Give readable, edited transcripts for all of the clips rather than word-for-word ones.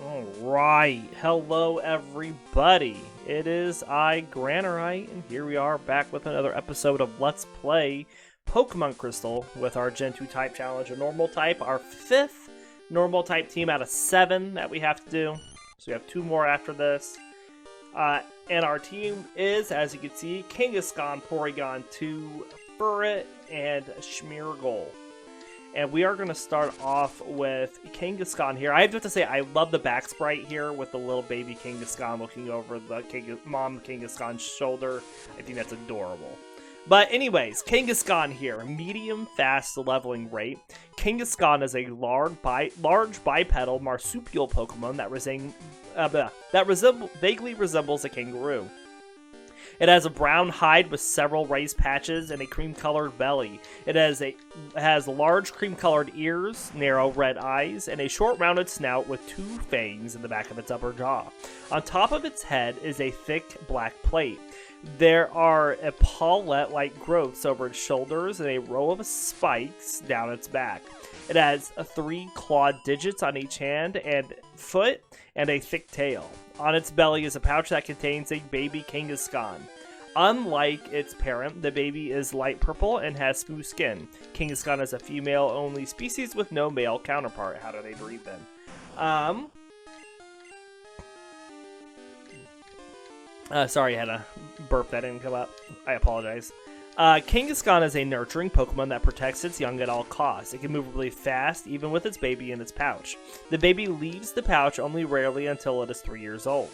Alright, hello everybody. It is I, Granorite, and here we are back with another episode of Let's Play Pokemon Crystal with our Gen 2 type challenge, a normal type, our 5th normal type team out of 7 that we have to do. So we have 2 more after this. And our team is, as you can see, Kangaskhan, Porygon 2, Furret, and Smeargle. And we are going to start off with Kangaskhan here. I have to say, I love the back sprite here with the little baby Kangaskhan looking over the mom Kangaskhan's shoulder. I think that's adorable. But anyways, Kangaskhan here, medium fast leveling rate. Kangaskhan is a large bipedal marsupial Pokemon that vaguely resembles a kangaroo. It has a brown hide with several raised patches and a cream-colored belly. It has large cream-colored ears, narrow red eyes, and a short rounded snout with 2 fangs in the back of its upper jaw. On top of its head is a thick black plate. There are paulette-like growths over its shoulders and a row of spikes down its back. It has 3 clawed digits on each hand and foot and a thick tail. On its belly is a pouch that contains a baby Kangaskhan. Unlike its parent, the baby is light purple and has smooth skin. Kangaskhan is a female-only species with no male counterpart. How do they breed then? Sorry, I had a burp that didn't come up. I apologize. Kangaskhan is a nurturing Pokemon that protects its young at all costs. It can move really fast, even with its baby in its pouch. The baby leaves the pouch only rarely until it is 3 years old.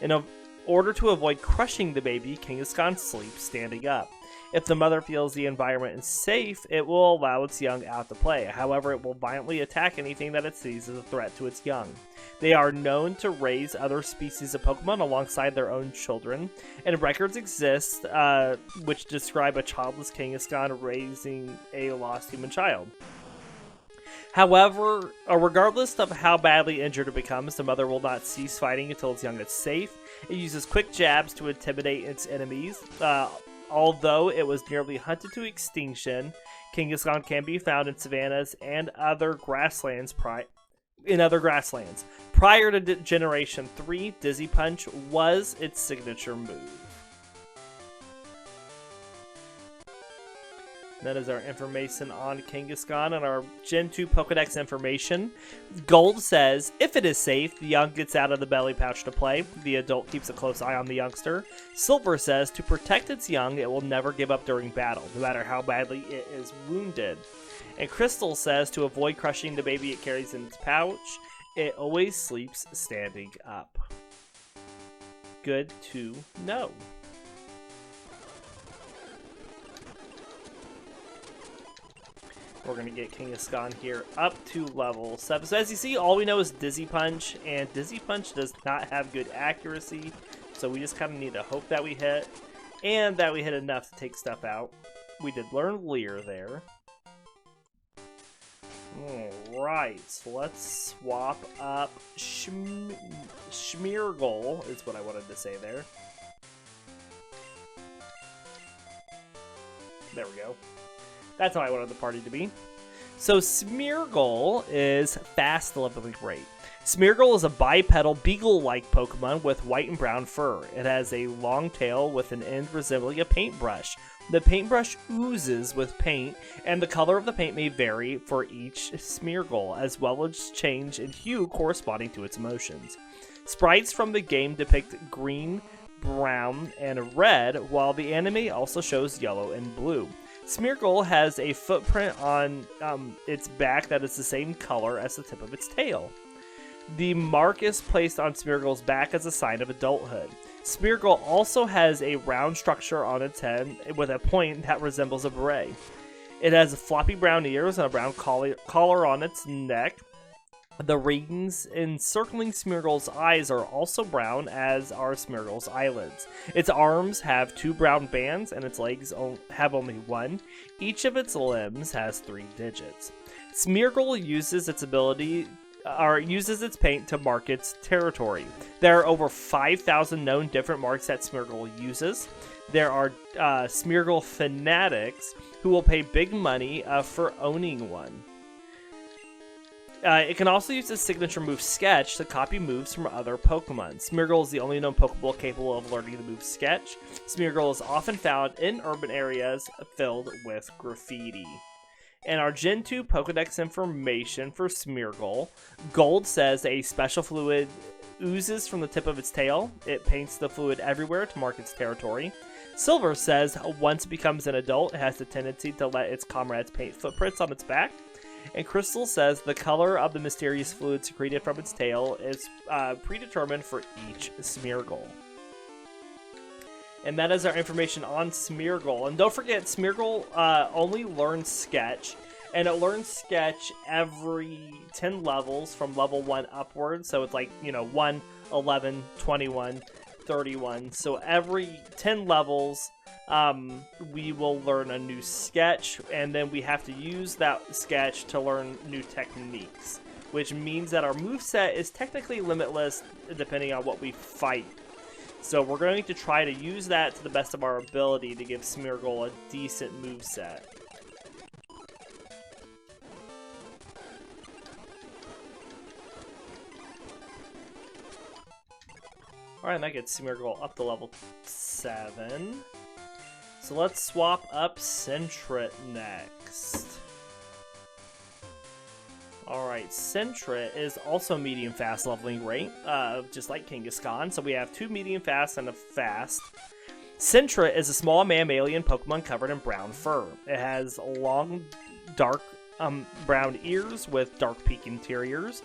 In order to avoid crushing the baby, Kangaskhan sleeps standing up. If the mother feels the environment is safe, it will allow its young out to play. However, it will violently attack anything that it sees as a threat to its young. They are known to raise other species of Pokemon alongside their own children, and records exist which describe a childless Kangaskhan raising a lost human child. However, regardless of how badly injured it becomes, the mother will not cease fighting until its young is safe. It uses quick jabs to intimidate its enemies. Although it was nearly hunted to extinction, Kangaskhan can be found in savannas and other grasslands. Prior to Generation 3, Dizzy Punch was its signature move. That is our information on Kangaskhan and our Gen 2 Pokedex information. Gold says, if it is safe, the young gets out of the belly pouch to play. The adult keeps a close eye on the youngster. Silver says, to protect its young, it will never give up during battle, no matter how badly it is wounded. And Crystal says, to avoid crushing the baby it carries in its pouch, it always sleeps standing up. Good to know. We're going to get Kangaskhan here up to level 7. So as you see, all we know is Dizzy Punch, and Dizzy Punch does not have good accuracy, so we just kind of need to hope that we hit, and that we hit enough to take stuff out. We did learn Leer there. Alright, so let's swap up Smeargle, is what I wanted to say there. There we go. That's how I wanted the party to be. So Smeargle is fast leveling rate. Smeargle is a bipedal beagle-like Pokemon with white and brown fur. It has a long tail with an end resembling a paintbrush. The paintbrush oozes with paint, and the color of the paint may vary for each Smeargle, as well as change in hue corresponding to its emotions. Sprites from the game depict green, brown, and red, while the anime also shows yellow and blue. Smeargle has a footprint on its back that is the same color as the tip of its tail. The mark is placed on Smeargle's back as a sign of adulthood. Smeargle also has a round structure on its head with a point that resembles a beret. It has floppy brown ears and a brown collar on its neck. The rings encircling Smeargle's eyes are also brown, as are Smeargle's eyelids. Its arms have 2 brown bands, and its legs have only 1. Each of its limbs has 3 digits. Smeargle uses its paint to mark its territory. There are over 5,000 known different marks that Smeargle uses. There are Smeargle fanatics who will pay big money for owning one. It can also use its signature move Sketch to copy moves from other Pokemon. Smeargle is the only known Pokeball capable of learning the move Sketch. Smeargle is often found in urban areas filled with graffiti. And our Gen 2 Pokedex information for Smeargle. Gold says a special fluid oozes from the tip of its tail. It paints the fluid everywhere to mark its territory. Silver says once it becomes an adult, it has the tendency to let its comrades paint footprints on its back. And Crystal says the color of the mysterious fluid secreted from its tail is predetermined for each Smeargle. And that is our information on Smeargle. And don't forget, Smeargle only learns Sketch. And it learns Sketch every 10 levels from level 1 upwards. So it's like, 1, 11, 21, 31. So every 10 levels, we will learn a new Sketch. And then we have to use that Sketch to learn new techniques. Which means that our moveset is technically limitless depending on what we fight. So we're going to try to use that to the best of our ability to give Smeargle a decent moveset. Alright, and that gets Smeargle up to level 7. So let's swap up Sentret next. Alright, Sentret is also medium fast leveling rate, just like Kangaskhan. So we have 2 medium fast and a fast. Sentret is a small mammalian Pokemon covered in brown fur. It has long, dark brown ears with dark peak interiors,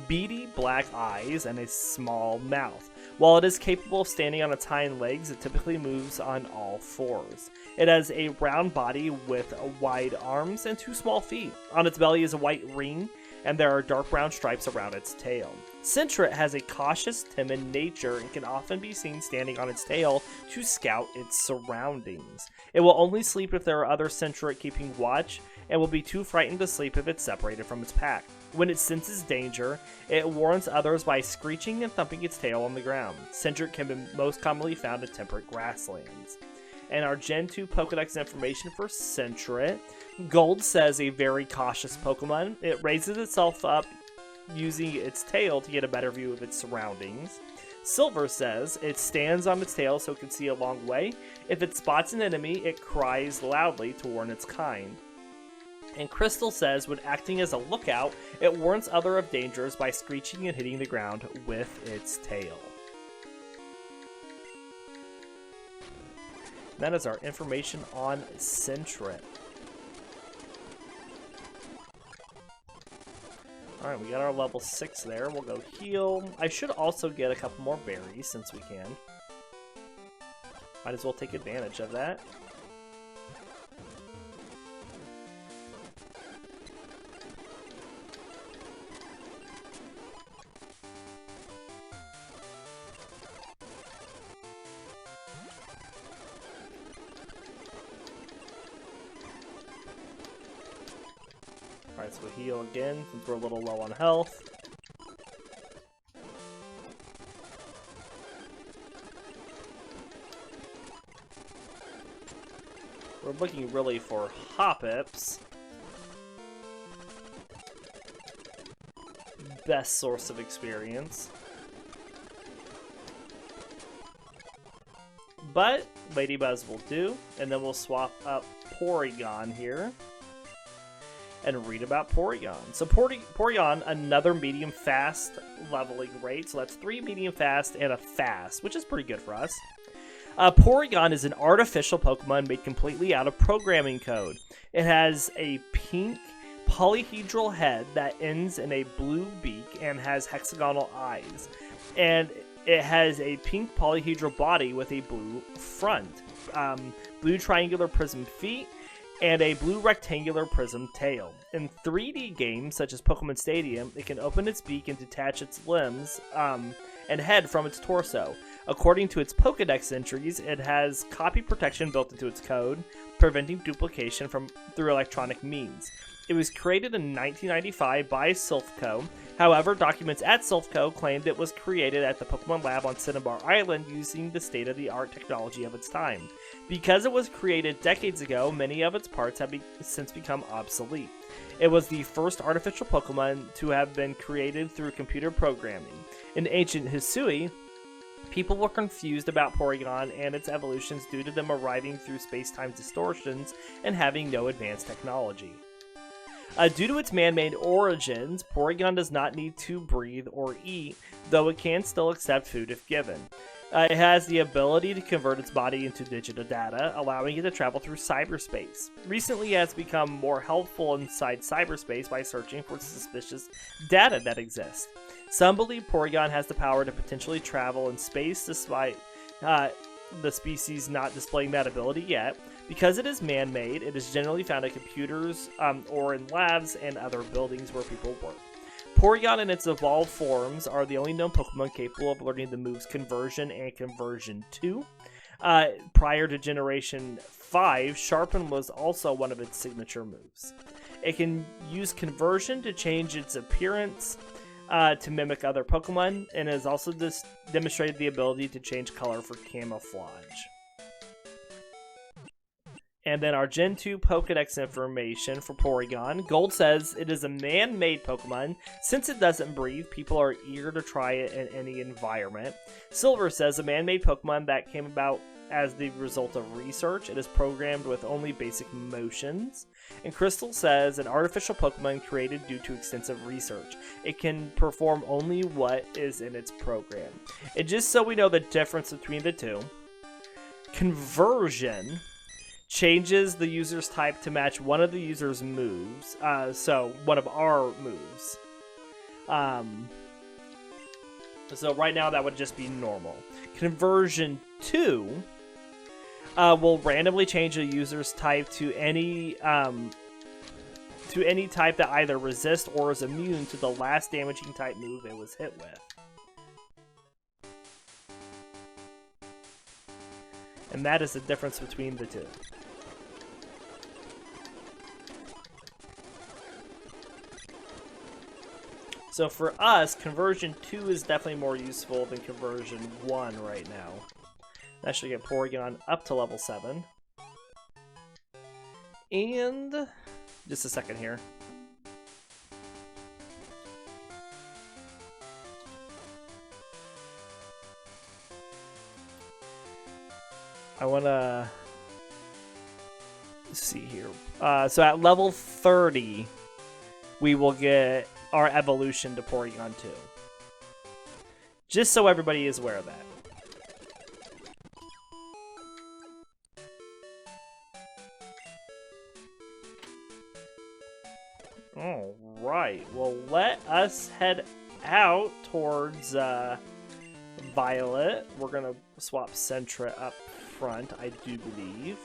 beady black eyes, and a small mouth. While it is capable of standing on its hind legs, it typically moves on all fours. It has a round body with wide arms and 2 small feet. On its belly is a white ring, and there are dark brown stripes around its tail. Sentret has a cautious, timid nature and can often be seen standing on its tail to scout its surroundings. It will only sleep if there are other Sentret keeping watch, and will be too frightened to sleep if it's separated from its pack. When it senses danger, it warns others by screeching and thumping its tail on the ground. Sentret can be most commonly found in temperate grasslands. And our Gen 2 Pokedex information for Sentret. Gold says a very cautious Pokemon. It raises itself up using its tail to get a better view of its surroundings. Silver says it stands on its tail so it can see a long way. If it spots an enemy, it cries loudly to warn its kind. And Crystal says when acting as a lookout, it warns others of dangers by screeching and hitting the ground with its tail. That is our information on Sentret. Alright, we got our level 6 there. We'll go heal. I should also get a couple more berries since we can. Might as well take advantage of that. Alright, so we heal again since we're a little low on health. We're looking really for Hoppips. Best source of experience. But Ladybuzz will do, and then we'll swap up Porygon here and read about Porygon. So Porygon, another medium fast leveling rate. So that's 3 medium fast and a fast, which is pretty good for us. Porygon is an artificial Pokemon made completely out of programming code. It has a pink polyhedral head that ends in a blue beak and has hexagonal eyes. And it has a pink polyhedral body with a blue front, blue triangular prism feet, and a blue rectangular prism tail. In 3D games such as Pokemon Stadium, it can open its beak and detach its limbs and head from its torso. According to its Pokedex entries, it has copy protection built into its code, preventing duplication through electronic means. It was created in 1995 by Silphco. However, documents at Silphco claimed it was created at the Pokemon Lab on Cinnabar Island using the state-of-the-art technology of its time. Because it was created decades ago, many of its parts have since become obsolete. It was the first artificial Pokemon to have been created through computer programming. In ancient Hisui, people were confused about Porygon and its evolutions due to them arriving through space-time distortions and having no advanced technology. Due to its man-made origins, Porygon does not need to breathe or eat, though it can still accept food if given. It has the ability to convert its body into digital data, allowing it to travel through cyberspace. Recently, it has become more helpful inside cyberspace by searching for suspicious data that exists. Some believe Porygon has the power to potentially travel in space despite the species not displaying that ability yet. Because it is man-made, it is generally found in computers or in labs and other buildings where people work. Porygon and its evolved forms are the only known Pokemon capable of learning the moves Conversion and Conversion 2. Prior to Generation 5, Sharpen was also one of its signature moves. It can use Conversion to change its appearance to mimic other Pokemon, and has also demonstrated the ability to change color for camouflage. And then our Gen 2 Pokedex information for Porygon. Gold says it is a man-made Pokemon. Since it doesn't breathe, people are eager to try it in any environment. Silver says a man-made Pokemon that came about as the result of research. It is programmed with only basic motions. And Crystal says an artificial Pokemon created due to extensive research. It can perform only what is in its program. And just so we know the difference between the two, Conversion changes the user's type to match one of the user's moves. So one of our moves. So right now that would just be normal. Conversion 2 will randomly change a user's type to any type that either resists or is immune to the last damaging type move it was hit with. And that is the difference between the two. So for us, Conversion 2 is definitely more useful than Conversion 1 right now. That should get Porygon up to level 7. And just a second here. I want to see here. So at level 30, we will get our evolution to Porygon 2. Just so everybody is aware of that. Alright, well let us head out towards Violet. We're going to swap Sentret up front, I do believe.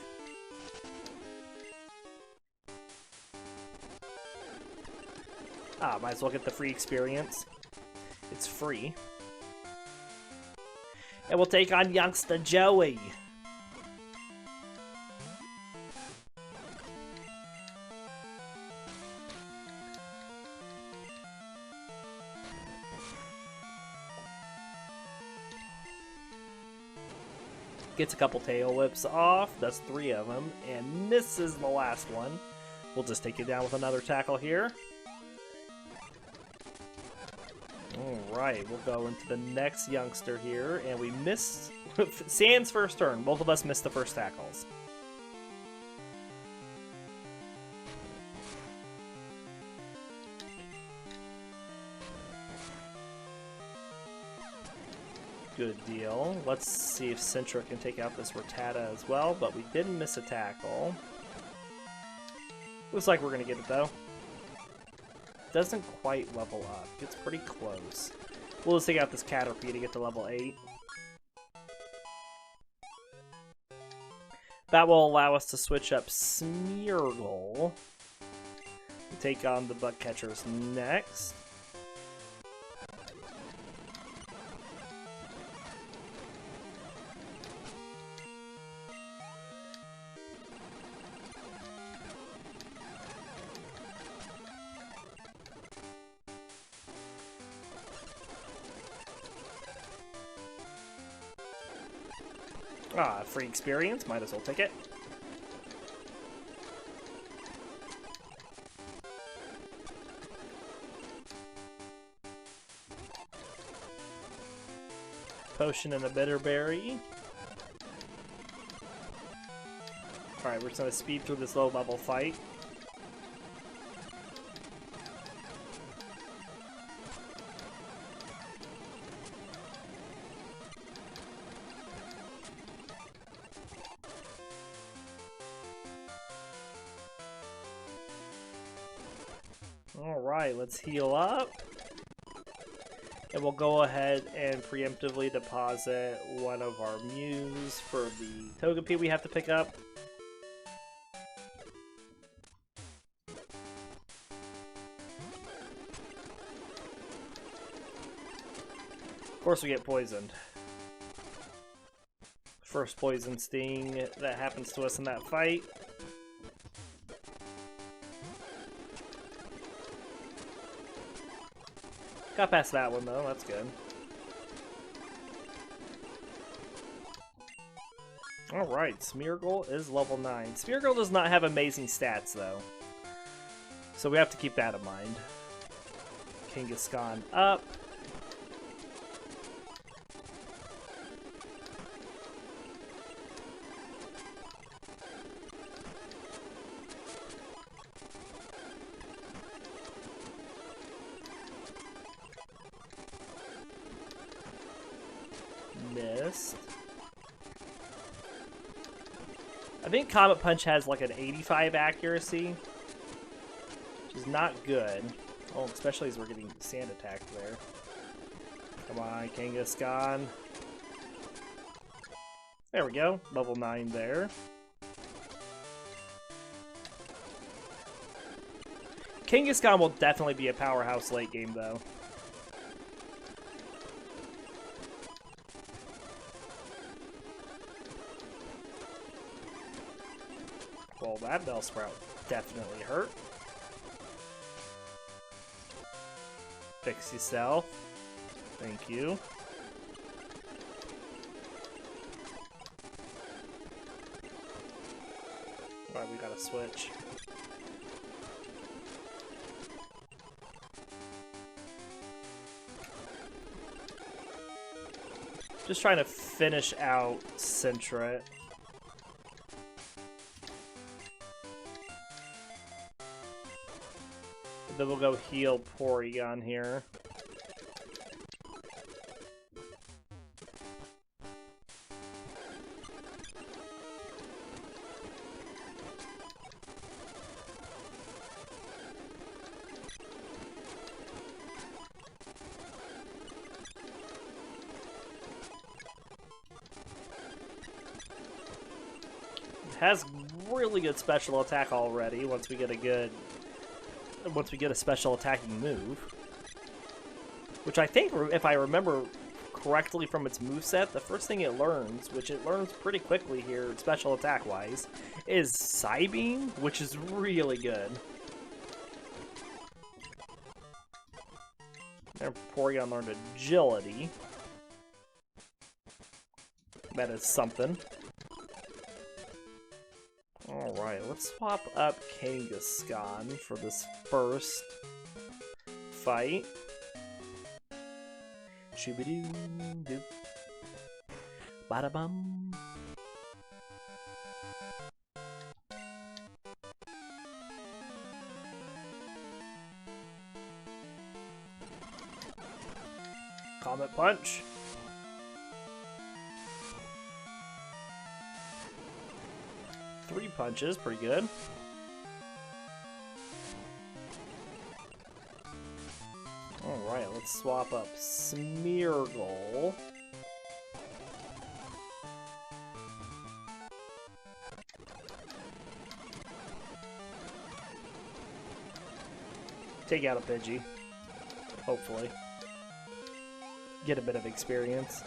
Might as well get the free experience. It's free. And we'll take on youngster Joey. Gets a couple tail whips off, does 3 of them, and misses the last one. We'll just take you down with another tackle here. Alright, we'll go into the next youngster here, and we missed Sand's first turn. Both of us missed the first tackles. Good deal. Let's see if Sentret can take out this Rattata as well, but we didn't miss a tackle. Looks like we're going to get it, though. Doesn't quite level up. Gets pretty close. We'll just take out this Caterpie to get to level 8. That will allow us to switch up Smeargle. We'll take on the Bug Catchers next. Ah, free experience. Might as well take it. Potion and a bitter berry. Alright, we're just gonna speed through this low level fight. Alright, let's heal up. And we'll go ahead and preemptively deposit one of our Mews for the Togepi we have to pick up. Of course we get poisoned. First poison sting that happens to us in that fight. Got past that one though, that's good. Alright, Smeargle is level 9. Smeargle does not have amazing stats though, so we have to keep that in mind. Kangaskhan up. Missed. I think Comet Punch has like an 85 accuracy, which is not good. Oh, especially as we're getting sand attacked there. Come on, Kangaskhan. There we go. Level 9 there. Kangaskhan will definitely be a powerhouse late game though. Well, that Bellsprout definitely hurt. Fix yourself. Thank you. Alright, we gotta switch. Just trying to finish out Sentret. Then we'll go heal Porygon here. It has really good special attack already once we get a special attacking move. Which I think, if I remember correctly from its moveset, the first thing it learns, which it learns pretty quickly here, special attack-wise, is Psybeam, which is really good. There, Porygon learned Agility. That is something. Alright, let's swap up Kangaskhan for this first fight. Shoo-ba-doo-doo. Bada-bum. Comet Punch. Three punches, pretty good. Alright, let's swap up Smeargle. Take out a Pidgey. Hopefully. Get a bit of experience.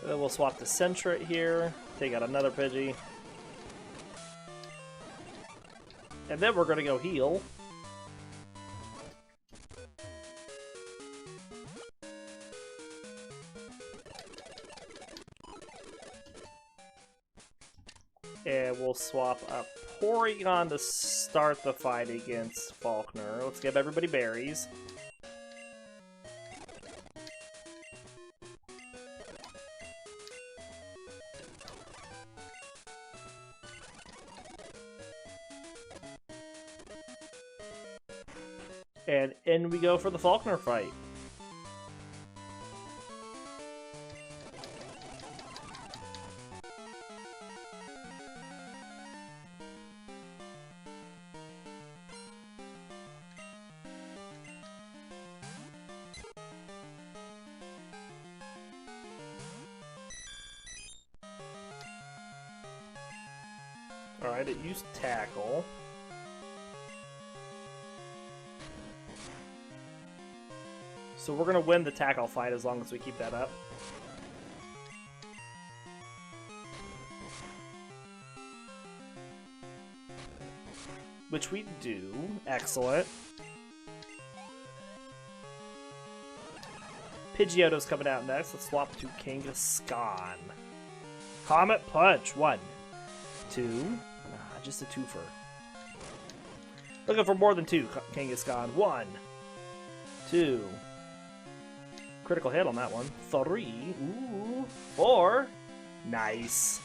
And then we'll swap the Sentret here. Take out another Pidgey. And then we're going to go heal. And we'll swap up Porygon to start the fight against Faulkner. Let's give everybody berries. And in we go for the Faulkner fight. Alright, it used Tackle. So we're going to win the tackle fight as long as we keep that up. Which we do. Excellent. Pidgeotto's coming out next. Let's swap to Kangaskhan. Comet Punch. 1, 2. Nah, just a twofer. Looking for more than 2. Kangaskhan. 1, 2. Critical hit on that one. 3. Ooh. 4. Nice.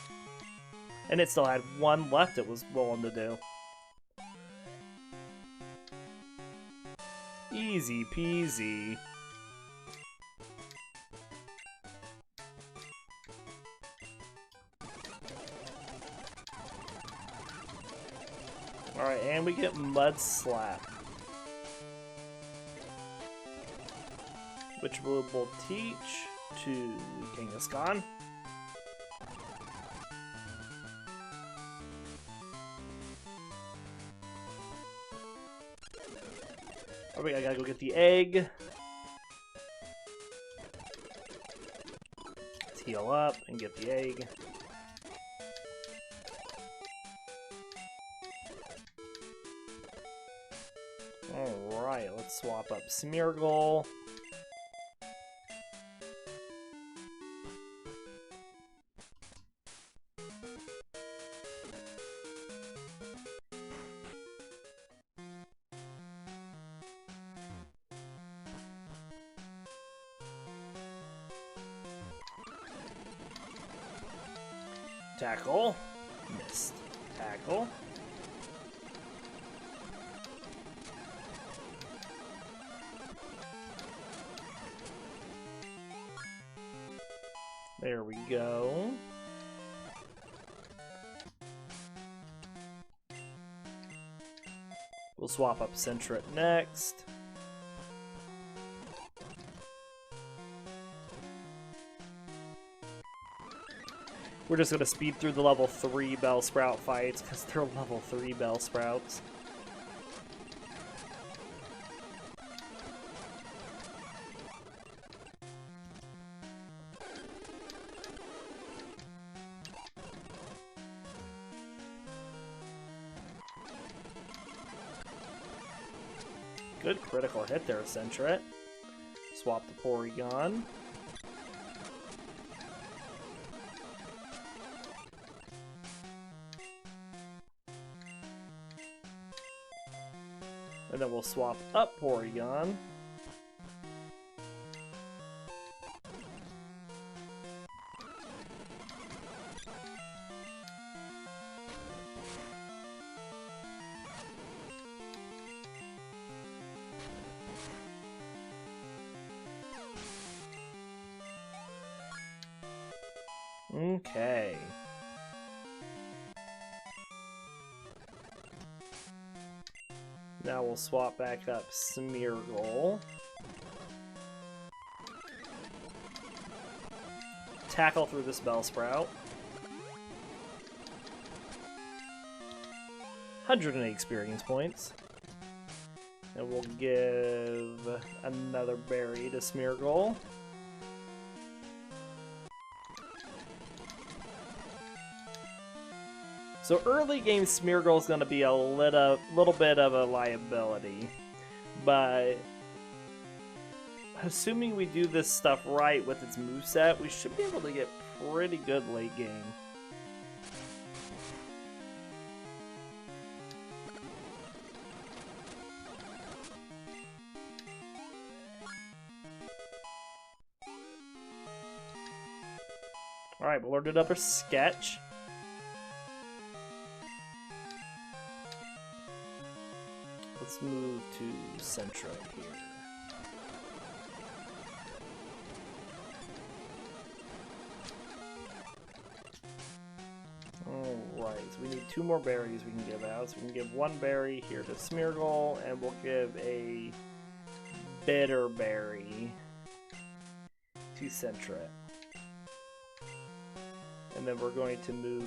And it still had 1 left it was willing to do. Easy peasy. Alright, and we get Mud Slap. Which we will teach to Kangaskhan. Alright, I gotta go get the egg. Let's heal up and get the egg. Alright, let's swap up Smeargle. Tackle. Missed. Tackle. There we go. We'll swap up Sentret next. We're just going to speed through the level 3 Bellsprout fights because they're level 3 Bellsprouts. Good critical hit there, Sentret. Swap the Porygon. And then we'll swap up Porygon. Okay. Now we'll swap back up Smeargle. Tackle through this Bellsprout. 108 experience points. And we'll give another berry to Smeargle. So early game Smeargle is going to be a little bit of a liability, but assuming we do this stuff right with its moveset, we should be able to get pretty good late game. Alright, we'll learn another sketch. Let's move to Sentret here. Alright, so we need 2 more berries we can give out. So we can give 1 berry here to Smeargle, and we'll give a bitter berry to Sentret. And then we're going to move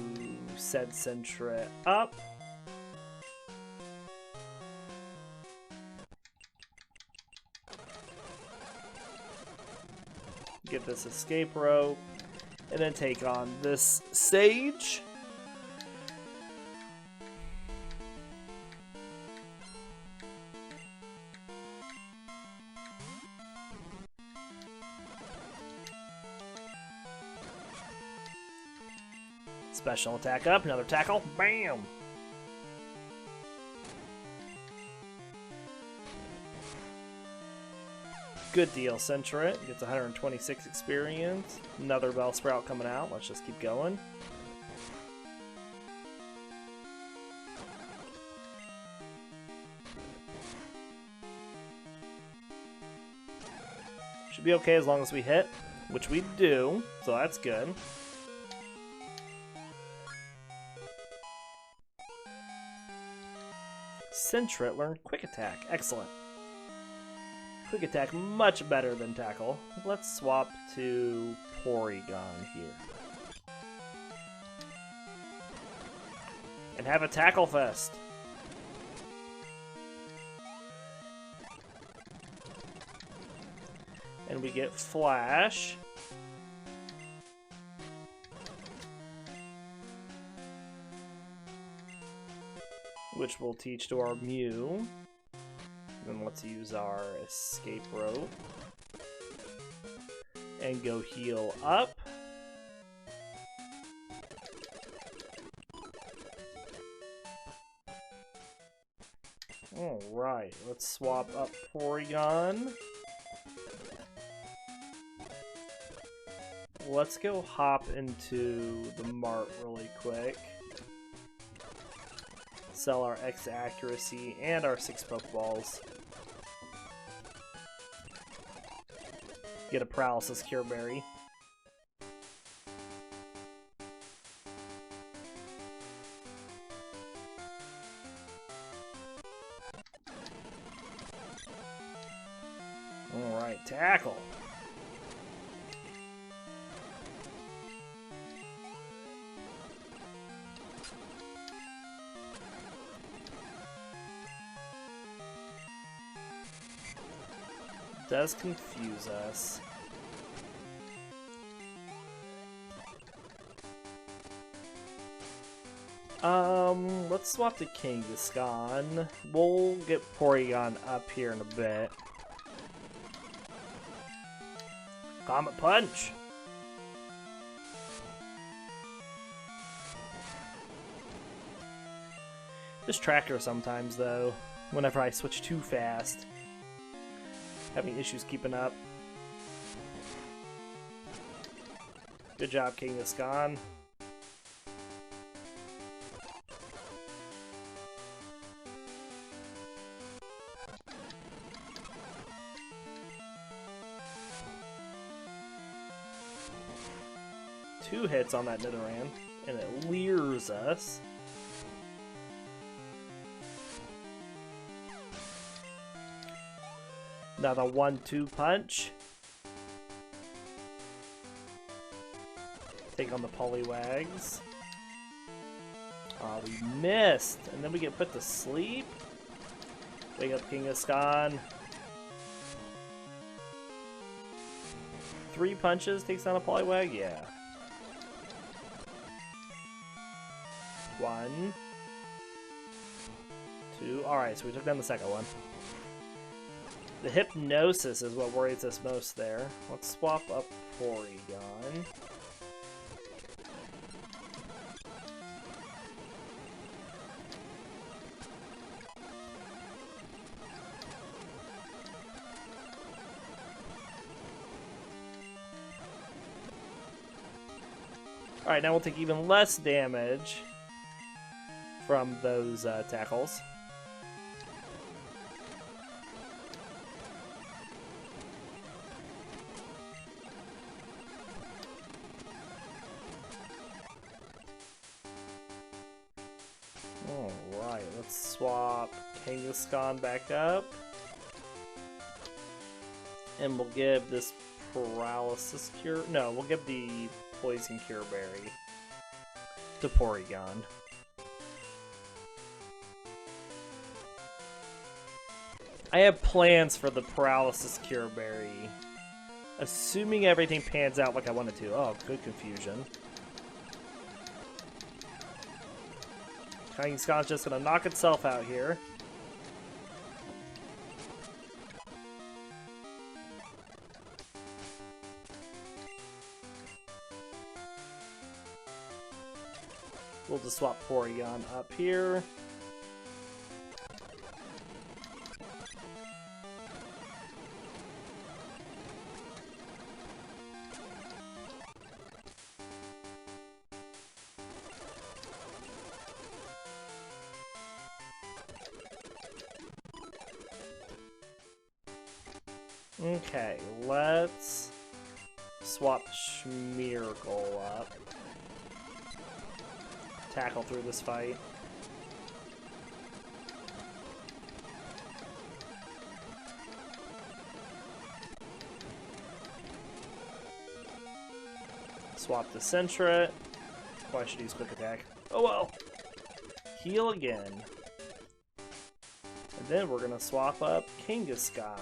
said Sentret up. Get this escape rope, and then take on this stage. Special attack up, another tackle, bam! Good deal, Sentret. Gets 126 experience. Another Bellsprout coming out. Let's just keep going. Should be okay as long as we hit, which we do, so that's good. Sentret learned Quick Attack. Excellent. Quick Attack much better than Tackle. Let's swap to Porygon here. And have a Tackle Fest. And we get Flash. Which we'll teach to our Mew. Then let's use our escape rope. And go heal up. Alright, let's swap up Porygon. Let's go hop into the mart really quick. Sell our X accuracy and our 6 Pokeballs. Get a Paralysis Cure Berry. Alright, Tackle. Does confuse us. Let's swap to Kangaskhan. We'll get Porygon up here in a bit. Comet Punch! This tractor sometimes, though, whenever I switch too fast. Having issues keeping up. Good job, Kangaskhan. Two hits on that Nidoran, and it leers us. Another 1-2 punch. Take on the Poliwags. We missed. And then we get put to sleep. Wake up Kangaskhan. 3 punches takes down a Poliwag? Yeah. 1, 2. Alright, so we took down the second one. The Hypnosis is what worries us most there. Let's swap up Porygon. Alright, now we'll take even less damage from those tackles. Alright, let's swap Kangaskhan back up. And we'll give this Paralysis Cure... No, we'll give the Poison Cure Berry to Porygon. I have plans for the Paralysis Cure Berry. Assuming everything pans out like I want it to. Oh, good confusion. Kangaskhan's just gonna knock itself out here. We'll just swap Porygon up here. Okay, let's swap Smeargle up. Tackle through this fight. Swap the Sentret. Oh, I should use Quick Attack. Oh well. Heal again. And then we're gonna swap up Kangaskhan.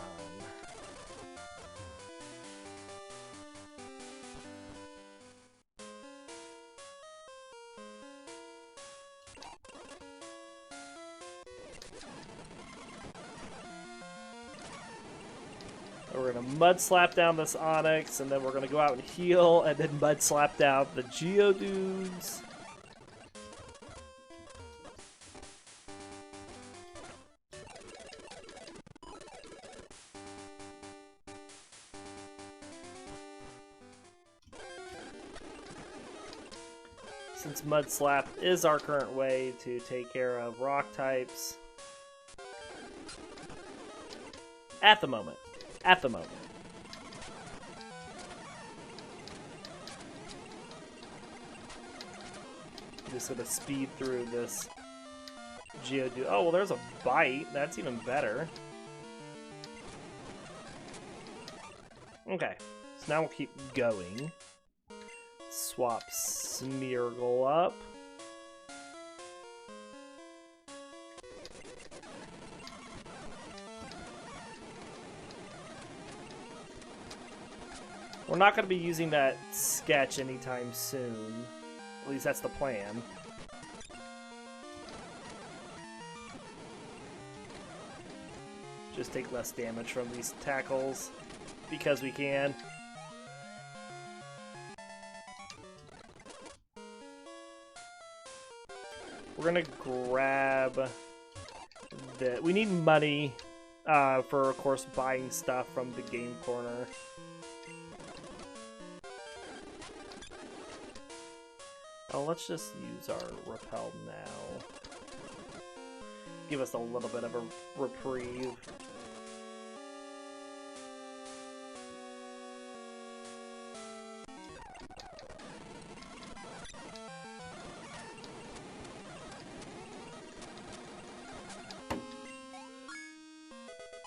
We're gonna Mud Slap down this Onix, and then we're gonna go out and heal, and then Mud Slap down the Geodudes. Since Mud Slap is our current way to take care of rock types. At the moment. At the moment. I'm just gonna speed through this Geodude. Oh, well, there's a bite. That's even better. Okay, so now we'll keep going. Swap Smeargle up. We're not going to be using that sketch anytime soon. At least that's the plan. Just take less damage from these tackles because we can. We're going to grab the... We need money for, of course, buying stuff from the game corner. Oh, let's just use our Repel now. Give us a little bit of a reprieve.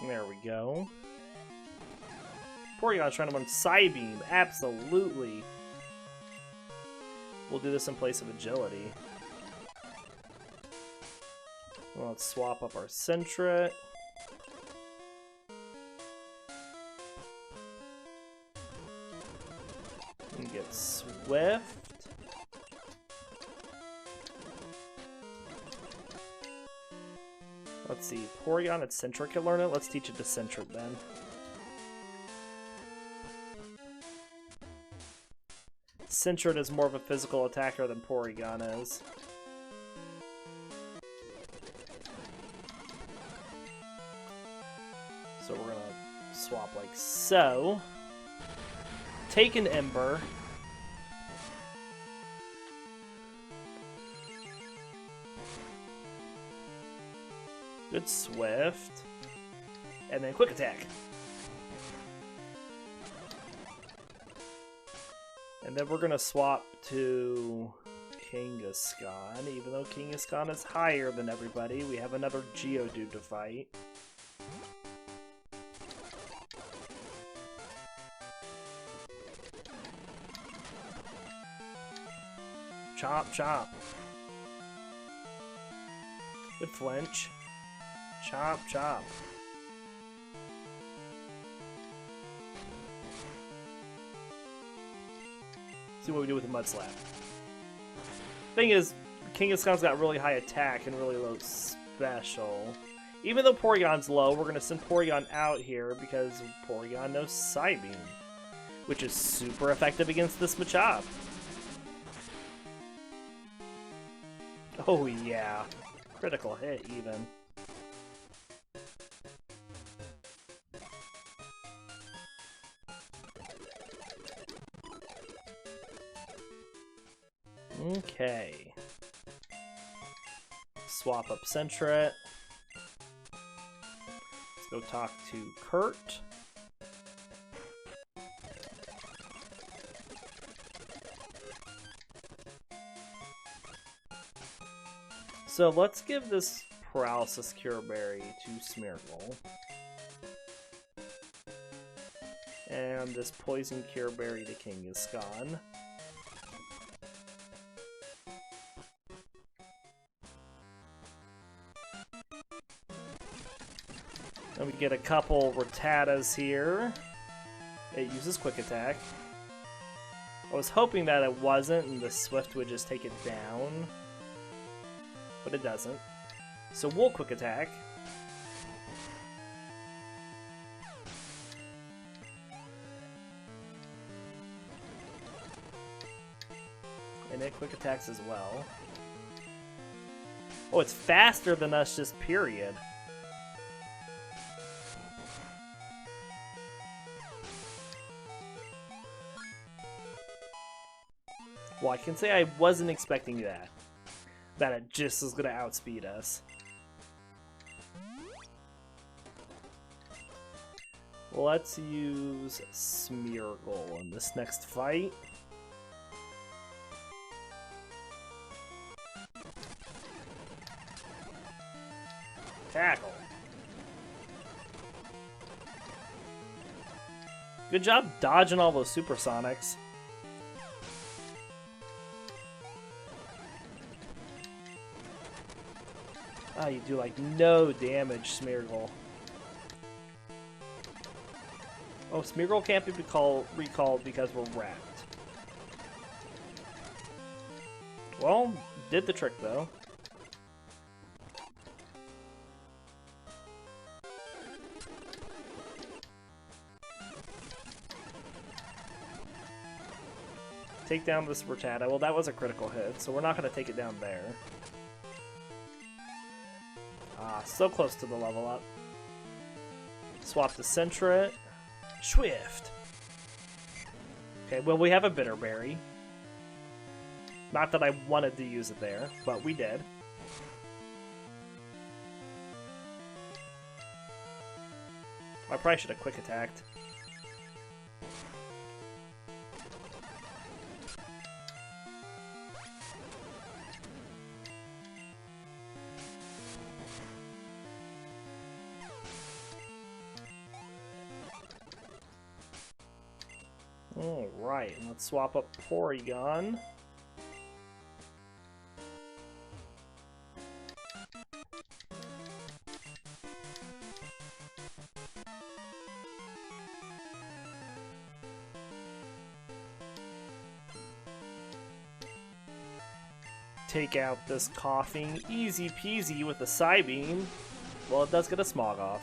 There we go. Porygon's trying to run Psybeam. Absolutely. We'll do this in place of Agility. Well, let's swap up our Sentret. And get Swift. Let's see, Porygon and Sentret can learn it. Let's teach it to Sentret then. Sentret is more of a physical attacker than Porygon is. So we're gonna swap like so. Take an Ember. Good Swift. And then Quick Attack. And then we're going to swap to Kangaskhan. Even though Kangaskhan is higher than everybody, we have another Geodude to fight. Chomp, chomp. Good flinch. Chomp, chomp. See what we do with the Mud Slap. Thing is, Kangaskhan's got really high attack and really low special. Even though Porygon's low, we're going to send Porygon out here because Porygon knows Psybeam, which is super effective against this Machop. Oh yeah, critical hit even. Okay. Swap up Sentret. Let's go talk to Kurt. So let's give this Paralysis Cure Berry to Smeargle. And this Poison Cure Berry to Kangaskhan. And we get a couple Rattatas here. It uses Quick Attack. I was hoping that it wasn't and the Swift would just take it down. But it doesn't. So we'll Quick Attack. And it Quick Attacks as well. Oh, it's faster than us, just period. Well, I can say I wasn't expecting that. That it just is going to outspeed us. Let's use Smeargle in this next fight. Tackle. Good job dodging all those supersonics. Oh, you do like no damage, Smeargle. Oh, Smeargle can't be recalled because we're wrapped. Well, did the trick though. Take down this Rattata. Well, that was a critical hit, so we're not going to take it down there. Ah, so close to the level up. Swap to Sentret. Swift. Okay, well, we have a Bitter Berry. Not that I wanted to use it there, but we did. I probably should have Quick Attacked. Alright, let's swap up Porygon. Take out this coughing easy peasy with a Psybeam. Well, it does get a Smog off,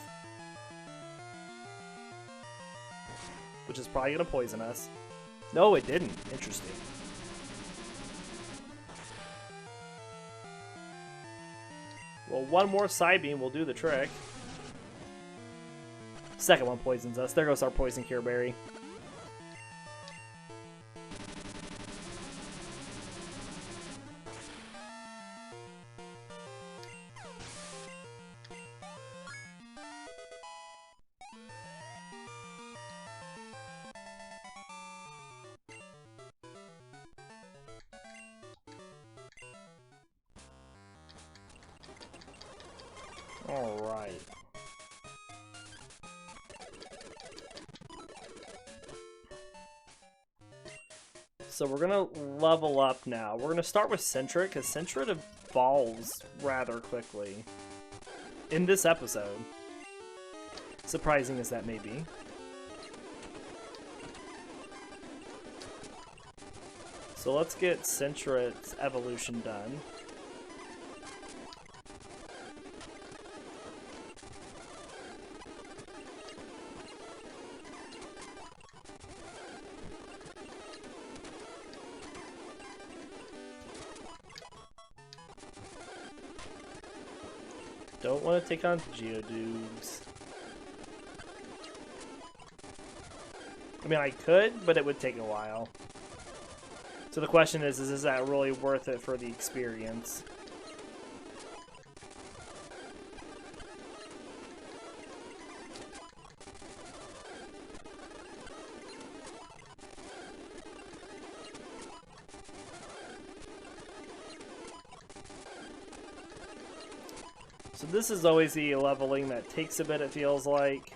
which is probably going to poison us. No, it didn't. Interesting. Well, one more Psybeam will do the trick. Second one poisons us. There goes our Poison Cure Berry. Alright. So we're gonna level up now. We're gonna start with Sentret, because Sentret evolves rather quickly in this episode. Surprising as that may be. So let's get Sentret's evolution done. Don't want to take on Geodudes. I mean, I could, but it would take a while. So the question is that really worth it for the experience? So this is always the leveling that takes a bit, it feels like.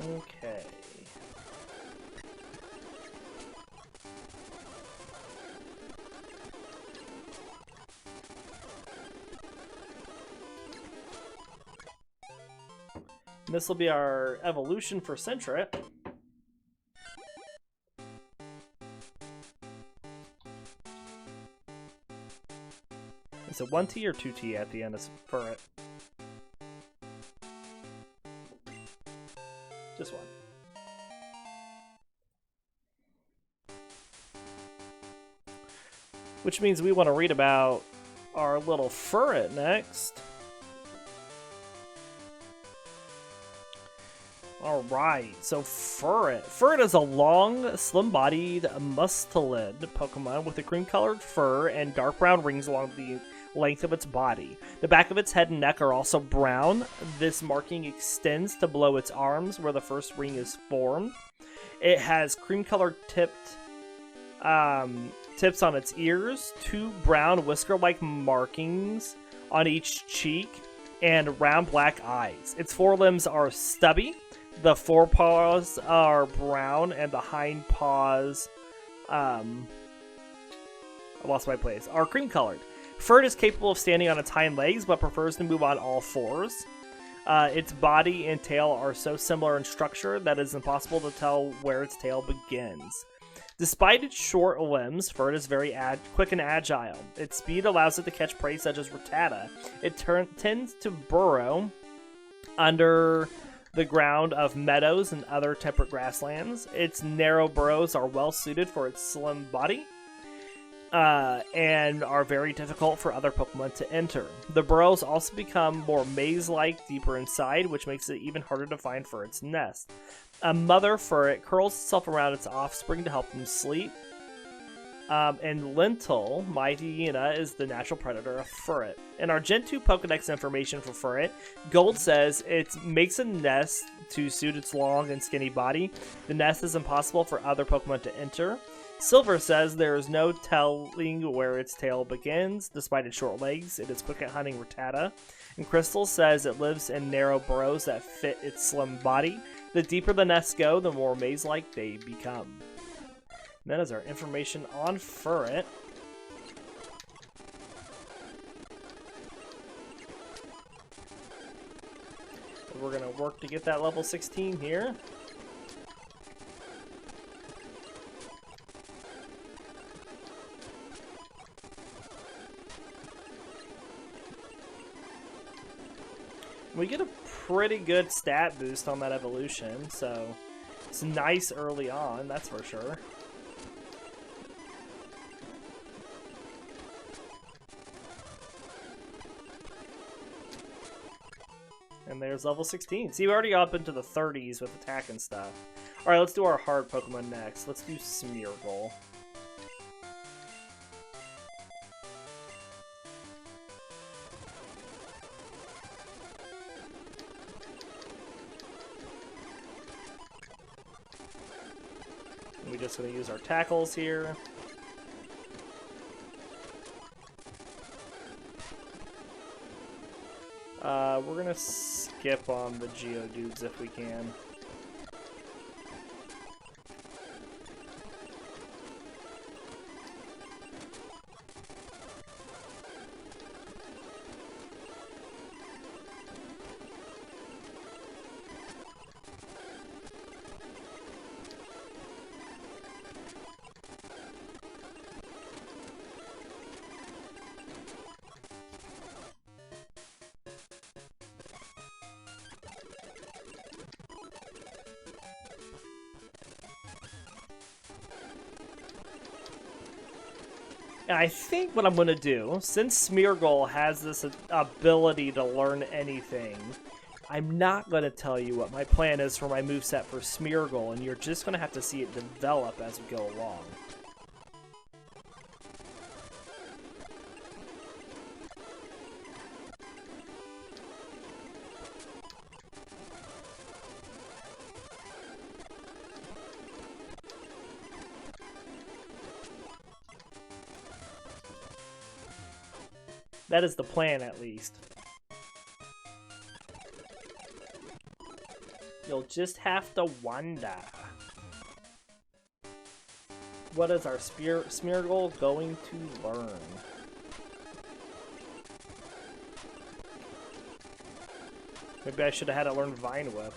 Okay. This will be our evolution for Sentret. Is it 1T or 2T at the end for it? Just one. Which means we want to read about our little Furret next. Alright, so Furret. Furret is a long, slim-bodied, mustelid Pokemon with a cream-colored fur and dark brown rings along the length of its body. The back of its head and neck are also brown. This marking extends to below its arms where the first ring is formed. It has cream-colored tips on its ears, 2 brown whisker-like markings on each cheek, and round black eyes. Its forelimbs are stubby. The forepaws are brown, and the hind paws, I lost my place, are cream-colored. Furret is capable of standing on its hind legs, but prefers to move on all fours. Its body and tail are so similar in structure that it is impossible to tell where its tail begins. Despite its short limbs, Furret is very quick and agile. Its speed allows it to catch prey such as Rattata. It tends to burrow under the ground of meadows and other temperate grasslands. Its narrow burrows are well suited for its slim body. And are very difficult for other Pokemon to enter. The burrows also become more maze-like deeper inside, which makes it even harder to find for its nest. A mother Furret curls itself around its offspring to help them sleep. And Lentil, my hyena, is the natural predator of Furret. In our Gen 2 Pokedex information for Furret, Gold says it makes a nest to suit its long and skinny body. The nest is impossible for other Pokemon to enter. Silver says there is no telling where its tail begins. Despite its short legs, it is quick at hunting Rattata. And Crystal says it lives in narrow burrows that fit its slim body. The deeper the nests go, the more maze-like they become. And that is our information on Furret. We're going to work to get that level 16 here. We get a pretty good stat boost on that evolution, so it's nice early on, that's for sure. And there's level 16. See, we already got up into the 30s with attack and stuff. Alright, let's do our hard Pokemon next. Let's do Smeargle. And we're just going to use our tackles here. We're going to skip on the Geodudes if we can. And I think what I'm going to do, since Smeargle has this ability to learn anything, I'm not going to tell you what my plan is for my moveset for Smeargle, and you're just going to have to see it develop as we go along. That is the plan, at least. You'll just have to wonder. What is our Smeargle going to learn? Maybe I should have had it learn Vine Whip.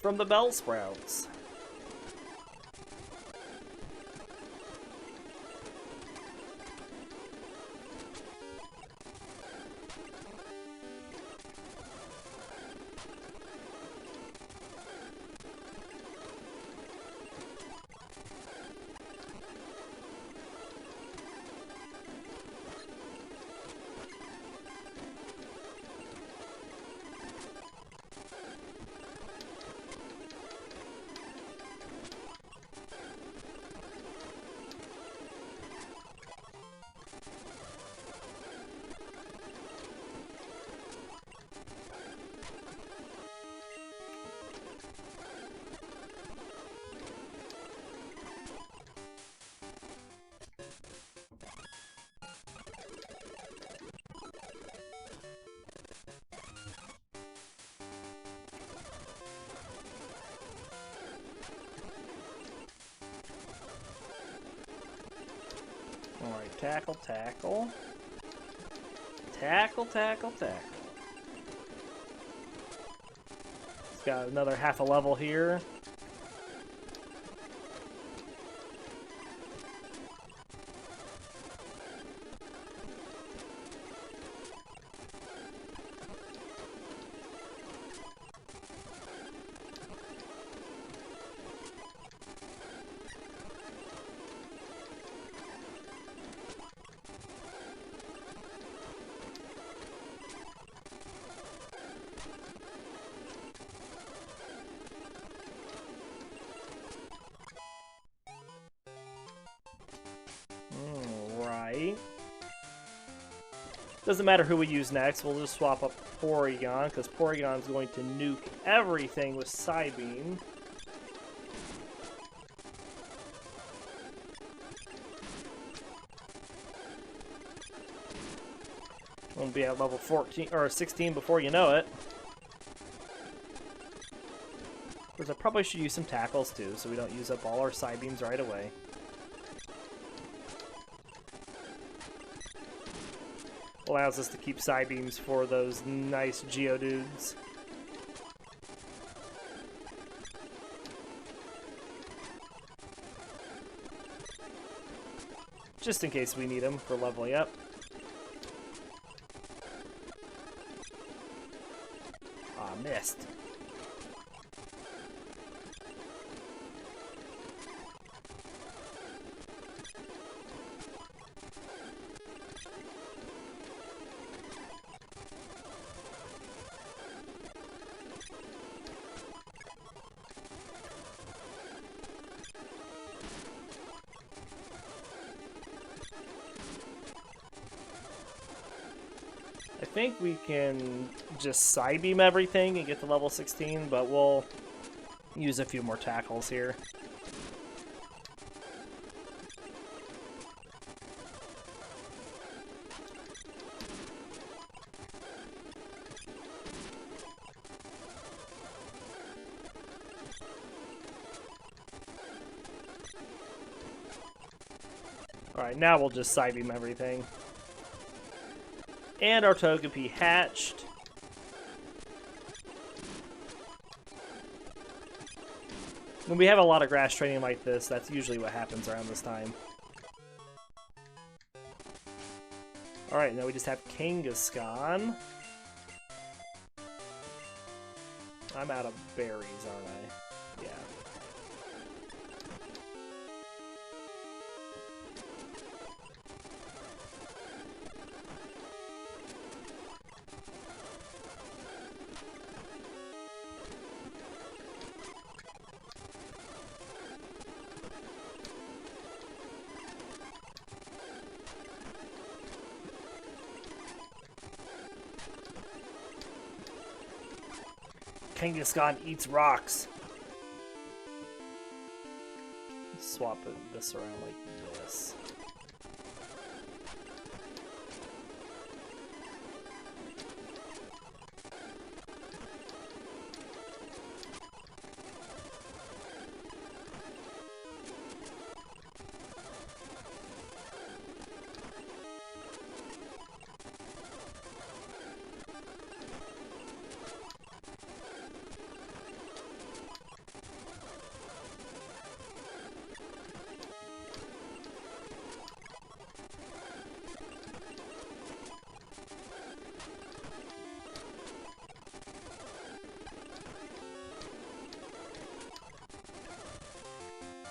From the Bellsprouts. Alright, tackle, tackle. Tackle, tackle, tackle. It's got another half a level here. Doesn't matter who we use next, we'll just swap up Porygon, because Porygon's going to nuke everything with Psybeam. We'll be at level 14 or 16 before you know it. Because I probably should use some tackles too, so we don't use up all our Psybeams right away. Allows us to keep Psybeams for those nice Geodudes. Just in case we need them for leveling up. Ah, missed. I think we can just side beam everything and get to level 16, but we'll use a few more tackles here. Alright, now we'll just side beam everything. And our Togepi hatched. When we have a lot of grass training like this, that's usually what happens around this time. Alright, now we just have Kangaskhan. I'm out of berries, aren't I? Yeah. Kangaskhan eats rocks. Swap this around like this.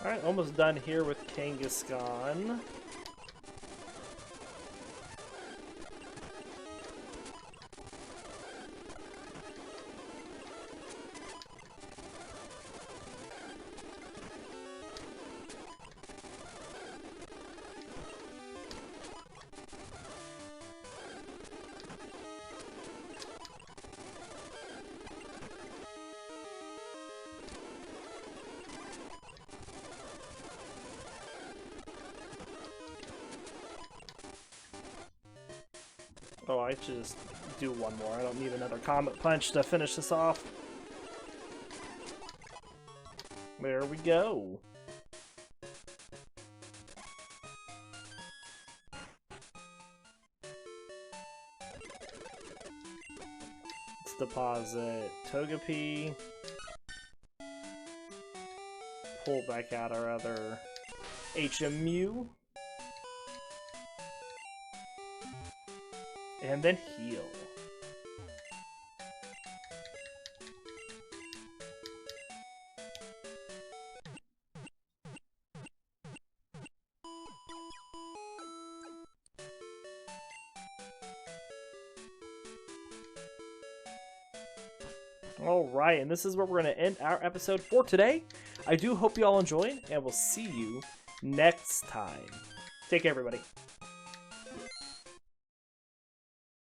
Alright, almost done here with Kangaskhan. Oh, I should just do one more. I don't need another Comet Punch to finish this off. There we go. Let's deposit Togepi. Pull back out our other HMU. And then heal. Alright, and this is where we're going to end our episode for today. I do hope you all enjoyed, and we'll see you next time. Take care, everybody.